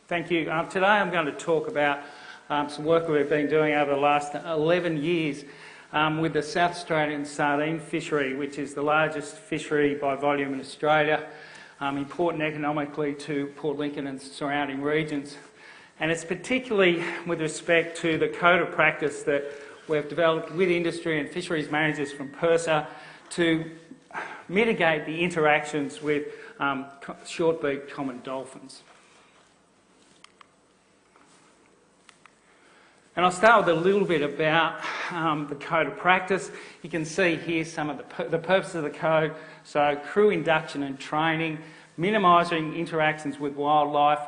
Thank you. Today I'm going to talk about some work that we've been doing over the last 11 years with the South Australian Sardine fishery, which is the largest fishery by volume in Australia, important economically to Port Lincoln and surrounding regions. And it's particularly with respect to the code of practice that we've developed with industry and fisheries managers from PIRSA to mitigate the interactions with short-beaked common dolphins. And I'll start with a little bit about the code of practice. You can see here some of the purpose of the code. So crew induction and training, minimising interactions with wildlife,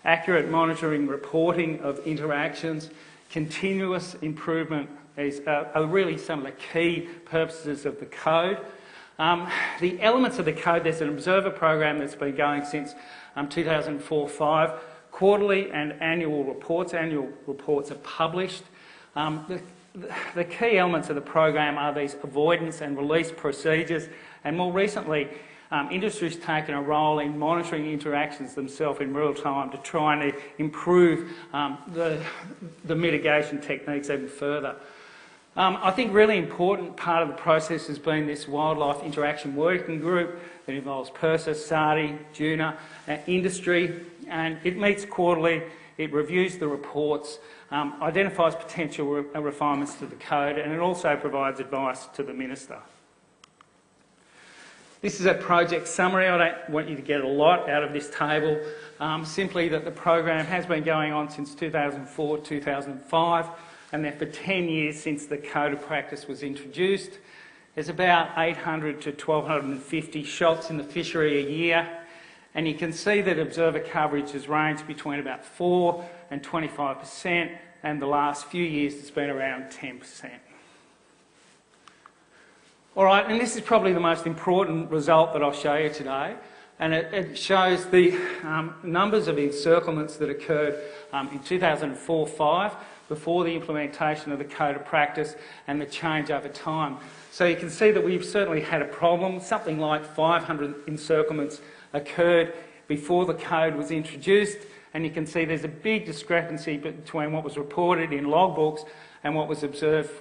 accurate monitoring, reporting of interactions, continuous improvement are really some of the key purposes of the code. The elements of the code, there's an observer program that's been going since 2004-05. Quarterly and annual reports. Annual reports are published. The key elements of the program are these avoidance and release procedures, and more recently industry's taken a role in monitoring interactions themselves in real time to try and improve the mitigation techniques even further. I think really important part of the process has been this wildlife interaction working group that involves PIRSA, Sardine, Juna, industry, and it meets quarterly, it reviews the reports, identifies potential refinements to the code, and it also provides advice to the Minister. This is a project summary. I don't want you to get a lot out of this table, simply that the program has been going on since 2004-2005, and then for 10 years since the code of practice was introduced. There's about 800 to 1,250 shots in the fishery a year, and you can see that observer coverage has ranged between about 4 and 25%, and the last few years it's been around 10%. All right, and this is probably the most important result that I'll show you today, and it shows the numbers of encirclements that occurred in 2004-05, before the implementation of the code of practice and the change over time. So you can see that we've certainly had a problem. Something like 500 encirclements occurred before the code was introduced, and you can see there's a big discrepancy between what was reported in logbooks and what was observed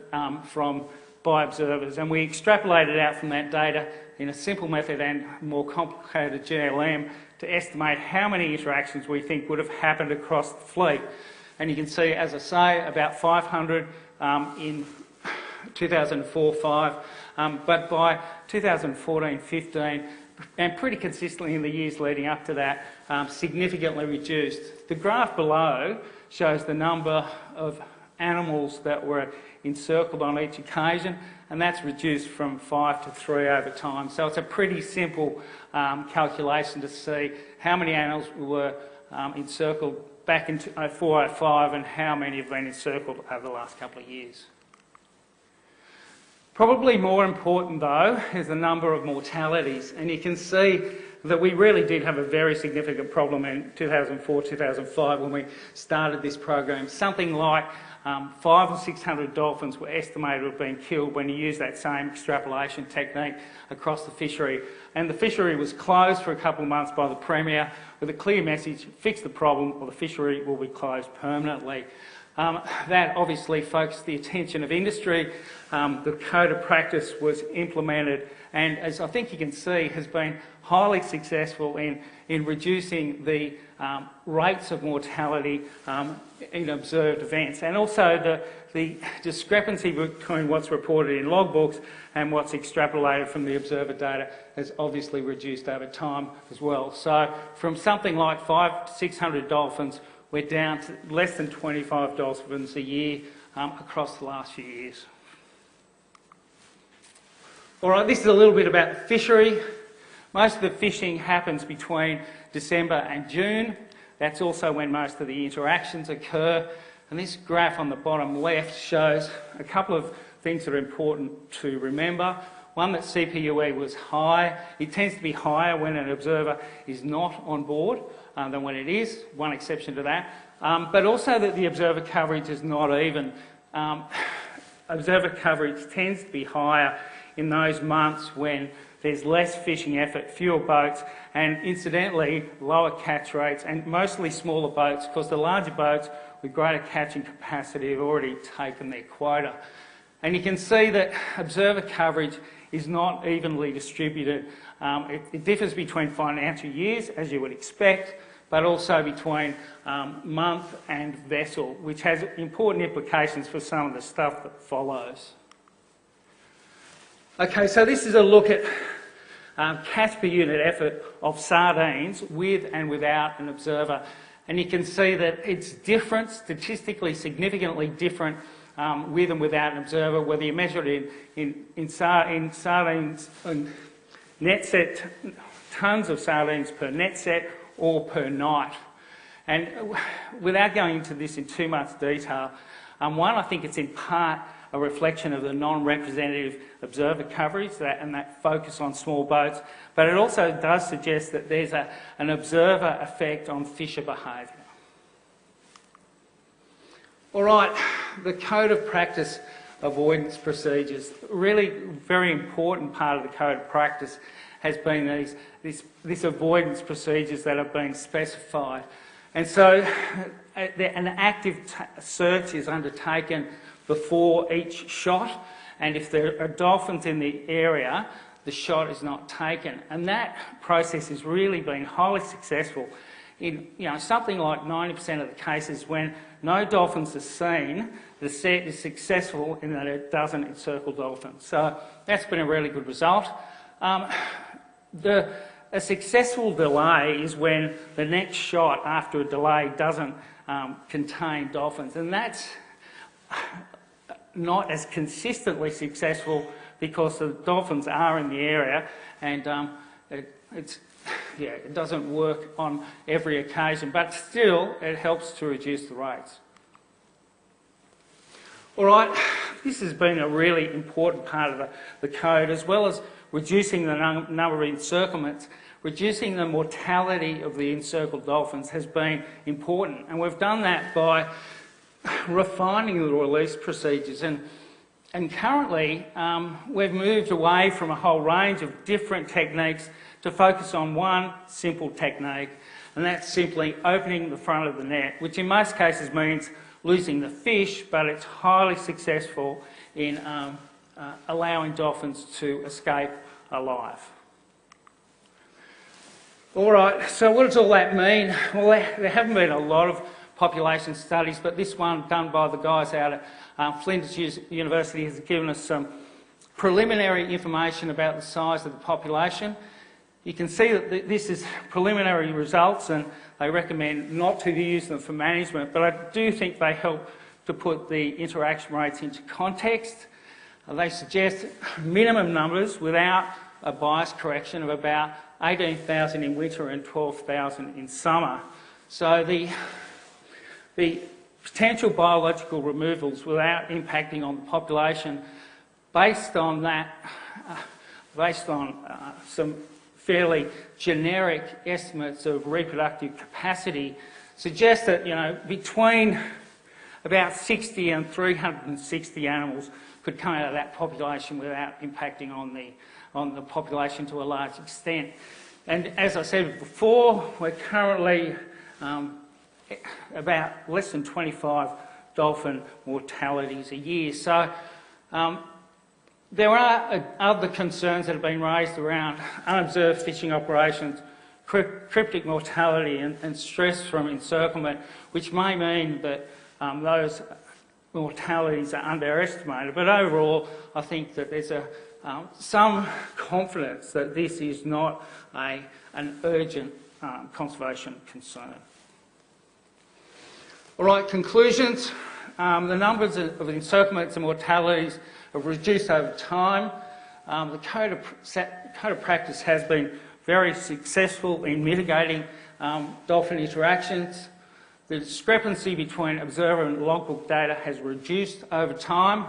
by observers. And we extrapolated out from that data in a simple method and more complicated GLM to estimate how many interactions we think would have happened across the fleet. And you can see, as I say, about 500 in 2004-05, but by 2014-15, and pretty consistently in the years leading up to that, significantly reduced. The graph below shows the number of animals that were encircled on each occasion, and that's reduced from 5 to 3 over time. So it's a pretty simple calculation to see how many animals were encircled back in 04-05 and how many have been encircled over the last couple of years. Probably more important though is the number of mortalities, and you can see that we really did have a very significant problem in 2004-2005 when we started this program. Something like 500 or 600 dolphins were estimated to have been killed when you use that same extrapolation technique across the fishery. And the fishery was closed for a couple of months by the Premier with a clear message: fix the problem or the fishery will be closed permanently. That obviously focused the attention of industry. The code of practice was implemented, and as I think you can see, has been highly successful in reducing the rates of mortality in observed events, and also the discrepancy between what's reported in logbooks and what's extrapolated from the observer data has obviously reduced over time as well. So from something like 500 to 600 dolphins, we're down to less than 25 dolphins a year across the last few years. All right, this is a little bit about the fishery. Most of the fishing happens between December and June. That's also when most of the interactions occur. And this graph on the bottom left shows a couple of things that are important to remember. One, that CPUE was high. It tends to be higher when an observer is not on board than when it is, one exception to that. But also that the observer coverage is not even. Observer coverage tends to be higher in those months when there's less fishing effort, fewer boats, and incidentally, lower catch rates, and mostly smaller boats, because the larger boats with greater catching capacity have already taken their quota. And you can see that observer coverage is not evenly distributed. It differs between financial years, as you would expect, but also between month and vessel, which has important implications for some of the stuff that follows. Okay, so this is a look at catch per unit effort of sardines with and without an observer. And you can see that it's different, statistically significantly different with and without an observer, whether you measure it in sardines, net set, tonnes of sardines per net set or per night. And without going into this in too much detail, one, I think it's in part a reflection of the non-representative observer coverage and that focus on small boats, but it also does suggest that there's an observer effect on fisher behaviour. All right, the code of practice avoidance procedures. Really very important part of the code of practice has been these avoidance procedures that have been specified. And so an active search is undertaken before each shot, and if there are dolphins in the area, the shot is not taken. And that process has really been highly successful in something like 90% of the cases. When no dolphins are seen, the set is successful in that it doesn't encircle dolphins. So that's been a really good result. A successful delay is when the next shot after a delay doesn't contain dolphins, and that's not as consistently successful because the dolphins are in the area, and it doesn't work on every occasion, but still it helps to reduce the rates. All right, this has been a really important part of the code, as well as reducing the number of encirclements. Reducing the mortality of the encircled dolphins has been important, and we've done that by refining the release procedures. And currently we've moved away from a whole range of different techniques to focus on one simple technique, and that's simply opening the front of the net, which in most cases means losing the fish, but it's highly successful in allowing dolphins to escape alive. All right, so what does all that mean? Well, there haven't been a lot of population studies, but this one done by the guys out at Flinders University has given us some preliminary information about the size of the population. You can see that this is preliminary results, and they recommend not to use them for management, but I do think they help to put the interaction rates into context. They suggest minimum numbers without a bias correction of about 18,000 in winter and 12,000 in summer. So the potential biological removals without impacting on the population, based on some fairly generic estimates of reproductive capacity, suggest that between about 60 and 360 animals could come out of that population without impacting on the population to a large extent. And as I said before, we're currently about less than 25 dolphin mortalities a year. So there are other concerns that have been raised around unobserved fishing operations, cryptic mortality and stress from encirclement, which may mean that those mortalities are underestimated. But overall, I think that there's some confidence that this is not an urgent conservation concern. All right, conclusions. The numbers of encirclements and mortalities have reduced over time. The code of practice has been very successful in mitigating dolphin interactions. The discrepancy between observer and logbook data has reduced over time.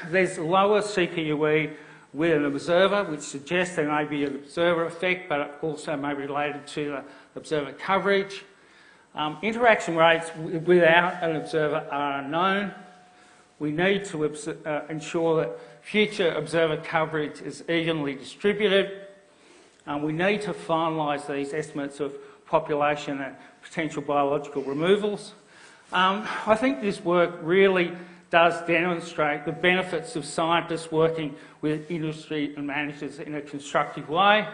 There's lower CPUE with an observer, which suggests there may be an observer effect, but it also may be related to the observer coverage. Interaction rates without an observer are unknown. We need to ensure that future observer coverage is evenly distributed. We need to finalise these estimates of population and potential biological removals. I think this work really does demonstrate the benefits of scientists working with industry and managers in a constructive way,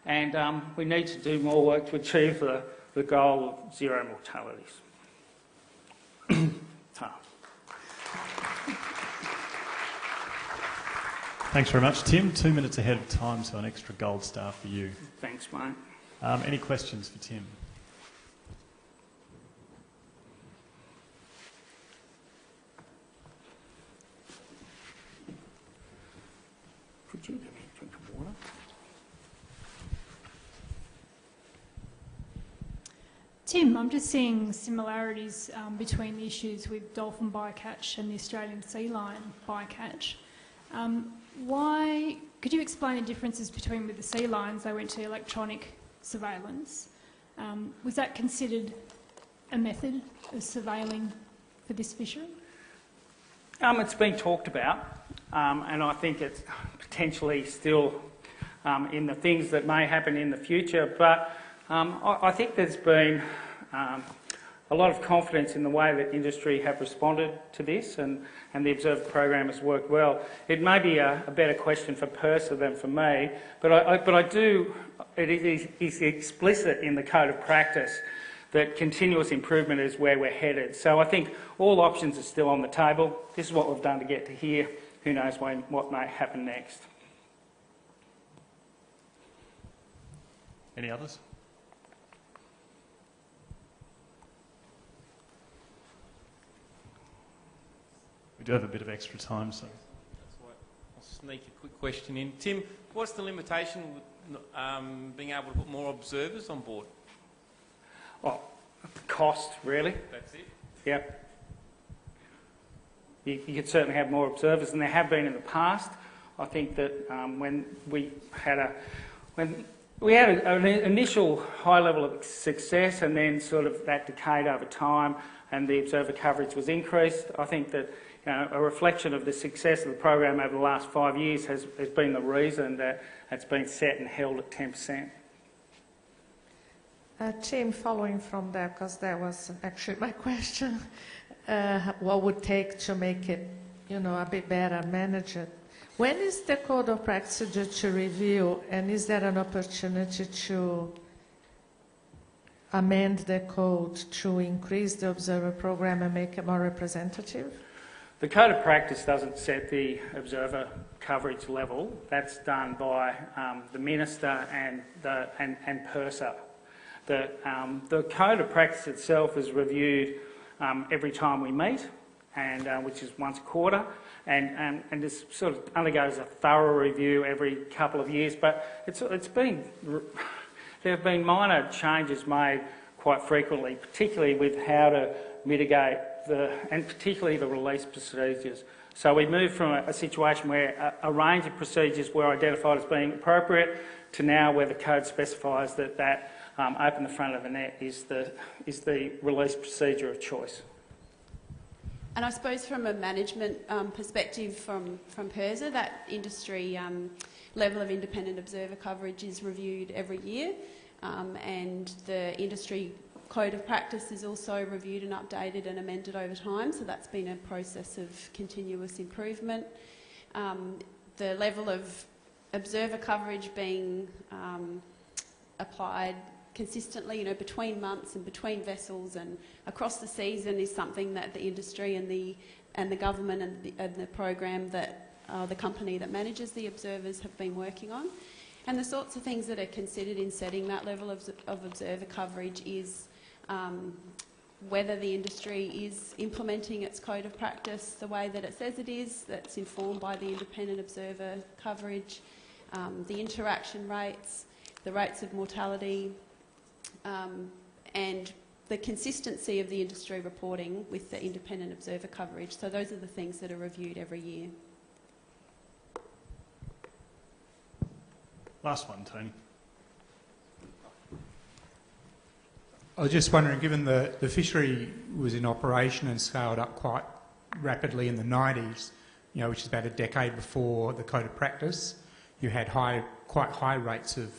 and we need to do more work to achieve the goal of zero mortalities. Thanks very much, Tim. 2 minutes ahead of time, so an extra gold star for you. Thanks, mate. Any questions for Tim? Could you give me a drink of water? Tim, I'm just seeing similarities between the issues with dolphin bycatch and the Australian sea lion bycatch. Could you explain the differences between with the sea lions? They went to electronic surveillance. Was that considered a method of surveilling for this fishery? It's been talked about, and I think it's potentially still in the things that may happen in the future, but I think there's been a lot of confidence in the way that industry have responded to this, and the Observer program has worked well. It may be a better question for PIRSA than for me, but it is explicit in the Code of Practice that continuous improvement is where we're headed. So I think all options are still on the table. This is what we've done to get to here. Who knows what may happen next. Any others? We do have a bit of extra time, so... That's why I'll sneak a quick question in. Tim, what's the limitation with being able to put more observers on board? Oh, cost, really. That's it? Yep. You could certainly have more observers than there have been in the past. I think that when we had an initial high level of success, and then sort of that decayed over time, and the observer coverage was increased, I think that a reflection of the success of the program over the last 5 years has been the reason that it's been set and held at 10%. Tim, following from that, because that was actually my question, what would take to make it, a bit better managed? When is the Code of Practice due to review, and is there an opportunity to amend the code to increase the observer program and make it more representative? The Code of Practice doesn't set the observer coverage level. That's done by the Minister and PIRSA. The Code of Practice itself is reviewed every time we meet, and which is once a quarter, and this sort of undergoes a thorough review every couple of years. But there have been minor changes made quite frequently, particularly with how to mitigate and particularly the release procedures. So we moved from a situation where a range of procedures were identified as being appropriate to now where the code specifies that open the front of the net is the release procedure of choice. And I suppose from a management perspective from PIRSA, that industry level of independent observer coverage is reviewed every year, and the industry Code of Practice is also reviewed and updated and amended over time, so that's been a process of continuous improvement. The level of observer coverage being applied consistently, between months and between vessels and across the season is something that the industry and the government and the program that the company that manages the observers have been working on. And the sorts of things that are considered in setting that level of observer coverage is whether the industry is implementing its Code of Practice the way that it says it is, that's informed by the independent observer coverage, the interaction rates, the rates of mortality, and the consistency of the industry reporting with the independent observer coverage. So those are the things that are reviewed every year. Last one, Tony. I was just wondering, given the fishery was in operation and scaled up quite rapidly in the 90s, you know, which is about a decade before the Code of Practice. You had quite high rates of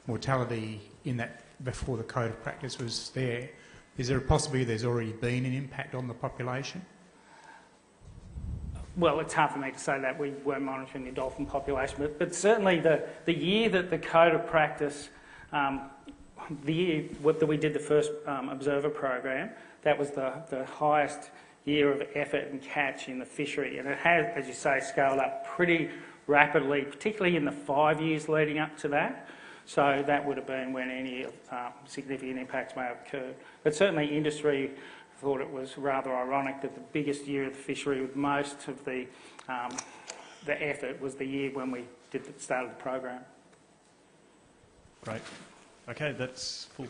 mortality in that before the Code of Practice was there. Is there a possibility there's already been an impact on the population? Well, it's hard for me to say that. We weren't monitoring the dolphin population, but certainly the year that the Code of Practice, the year that we did the first observer program, that was the highest year of effort and catch in the fishery. And it has, as you say, scaled up pretty rapidly, particularly in the 5 years leading up to that. So that would have been when any significant impacts may have occurred. But certainly industry thought it was rather ironic that the biggest year of the fishery with most of the effort was the year when we started the program. Great. Okay, that's full